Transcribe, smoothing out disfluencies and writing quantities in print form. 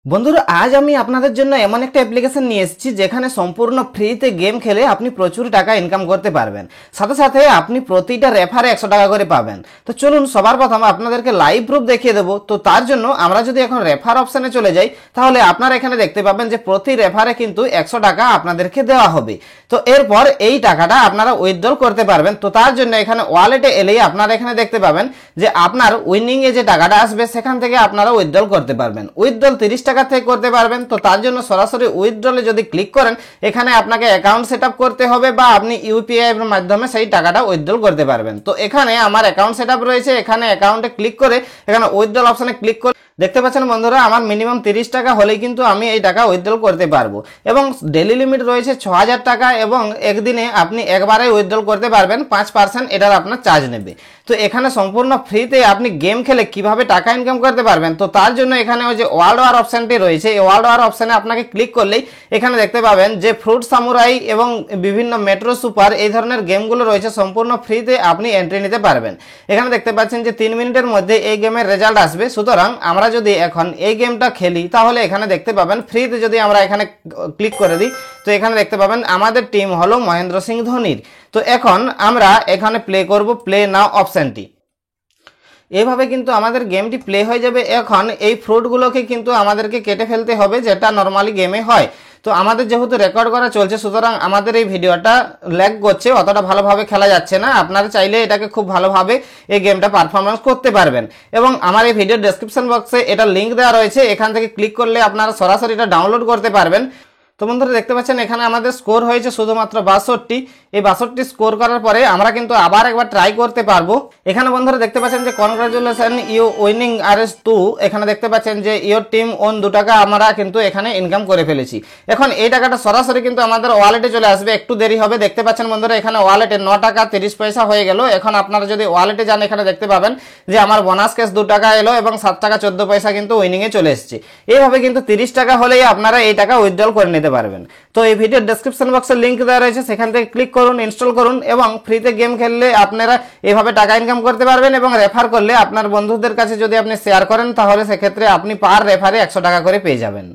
বন্ধুরা আজ আমি আপনাদের জন্য এমন একটা অ্যাপ্লিকেশন নিয়ে এসেছি যেখানে সম্পূর্ণ ফ্রিতে গেম খেলে আপনি প্রচুর টাকা ইনকাম করতে পারবেন, সাথে সাথে আপনি প্রতিটা রেফারে 100 টাকা করে পাবেন। তো চলুন সবার প্রথমে আপনাদেরকে লাইভ প্রুফ দেখিয়ে দেবো। তো তার জন্য আমরা যদি এখন রেফার অপশানে চলে যাই তাহলে আপনারা এখানে দেখতে পাবেন যে প্রতি রেফারে কিন্তু 100 টাকা আপনাদেরকে দেওয়া হবে। তো এরপর এই টাকাটা আপনারা উইথড্রল করতে পারবেন। তো তার জন্য এখানে ওয়ালেটে এলেই আপনারা এখানে দেখতে পাবেন যে আপনার উইনিং এ যে টাকাটা আসবে সেখান থেকে আপনারা উইথড্রল করতে পারবেন। উইথড্রল 30 টাকা থেকে করতে পারবেন। তো তার জন্য সরাসরি উইথড্রলে যদি ক্লিক করেন এখানে আপনাকে অ্যাকাউন্ট সেট আপ করতে হবে বা আপনি ইউপিআই এর মাধ্যমে সেই টাকাটা উইথড্রল করতে পারবেন। তো এখানে আমার অ্যাকাউন্ট সেট আপ রয়েছে, এখানে অ্যাকাউন্টে ক্লিক করে এখানে উইথড্রল অপশনে ক্লিক করে দেখতে পাচ্ছেন বন্ধুরা আমার মিনিমাম 30 টাকা হলেই কিন্তু আমি এই টাকা উইথড্রল করতে পারবো এবং ডেইলি লিমিট রয়েছে 6000 টাকা এবং একদিনে আপনি একবারে উইথড্রল করতে পারবেন, 5% এটার আপনার চার্জ নেবে। তো এখানে সম্পূর্ণ ফ্রিতে আপনি গেম খেলে কিভাবে টাকা ইনকাম করতে পারবেন। তো তার জন্য এখানে ওই যে ওয়ার্ল্ড ওয়ার অপশনটি রয়েছে, এই ওয়ার্ল্ড ওয়ার অপশনে আপনাকে ক্লিক করলেই এখানে দেখতে পাবেন যে ফ্রুট সামুরাই এবং বিভিন্ন মেট্রো সুপার এই ধরনের গেমগুলো রয়েছে, সম্পূর্ণ ফ্রিতে আপনি এন্ট্রি নিতে পারবেন। এখানে দেখতে পাচ্ছেন যে 3 মিনিটের মধ্যে এই গেমের রেজাল্ট আসবে। সুতরাং আমরা যদি এখন এই গেমটা খেলি তাহলে এখানে দেখতে পাবেন ফ্রিতে যদি আমরা এখানে ক্লিক করে দিই তো এখানে দেখতে পাবেন আমাদের টিম হলো মহেন্দ্র সিং ধোনির। তো এখন আমরা এখানে প্লে করব প্লে নাও অপশনটি। এইভাবে কিন্তু আমাদের গেমটি প্লে হয়ে যাবে। এখন এই ফ্রুটগুলোকে কিন্তু আমাদেরকে কেটে ফেলতে হবে যেটা নর্মালি গেমে হয়। তো আমাদের যেহেতু রেকর্ড করা চলছে সুতরাং আমাদের এই ভিডিওটা ল্যাগ করছে, অতটা ভালোভাবে খেলা যাচ্ছে না। আপনারা চাইলে এটাকে খুব ভালোভাবে এই গেমটা পারফরমেন্স করতে পারবেন এবং আমার এই ভিডিও ডেসক্রিপশন বক্সে এটা লিঙ্ক দেওয়া রয়েছে, এখান থেকে ক্লিক করলে আপনারা সরাসরি এটা ডাউনলোড করতে পারবেন। তো বন্ধুরা দেখতে পাচ্ছেন এখানে আমাদের স্কোর হয়েছে শুধুমাত্র 62। এই 62 স্কোর করার পরে আমরা কিন্তু আবার একবার ট্রাই করতে পারবো। এখানে বন্ধুরা দেখতে পাচ্ছেন যে কনগ্রাচুলেশন ইউ উইনিং RS2। এখানে দেখতে পাচ্ছেন যে ইয়োর টিম ওন 2 টাকা আমরা কিন্তু এখানে ইনকাম করে ফেলেছি। এখন এই টাকাটা সরাসরি কিন্তু আমাদের ওয়ালেটে চলে আসবে, একটু দেরি হবে। দেখতে পাচ্ছেন বন্ধুরা এখানে ওয়ালেটে 9 টাকা 30 পয়সা হয়ে গেল। এখন আপনারা যদি ওয়ালেটে যান এখানে দেখতে পাবেন যে আমার বোনাস ক্যাশ 2 টাকা এলো এবং 7 টাকা 14 পয়সা কিন্তু উইনিং এ চলে এসেছে। এইভাবে কিন্তু 30 টাকা হলেই আপনারা এই টাকা উইথড্রল করে নিতে পারবেন। তো এই ভিডিও ডেসক্রিপশন বক্সে লিংক দেওয়া রয়েছে, সেখান থেকে ক্লিক করুন, ইনস্টল করুন এবং ফ্রিতে গেম খেললে আপনারা এভাবে টাকা ইনকাম করতে পারবেন এবং রেফার করলে আপনার বন্ধুদের কাছে যদি আপনি শেয়ার করেন তাহলে সেক্ষেত্রে আপনি পার রেফারে 100 টাকা করে পেয়ে যাবেন।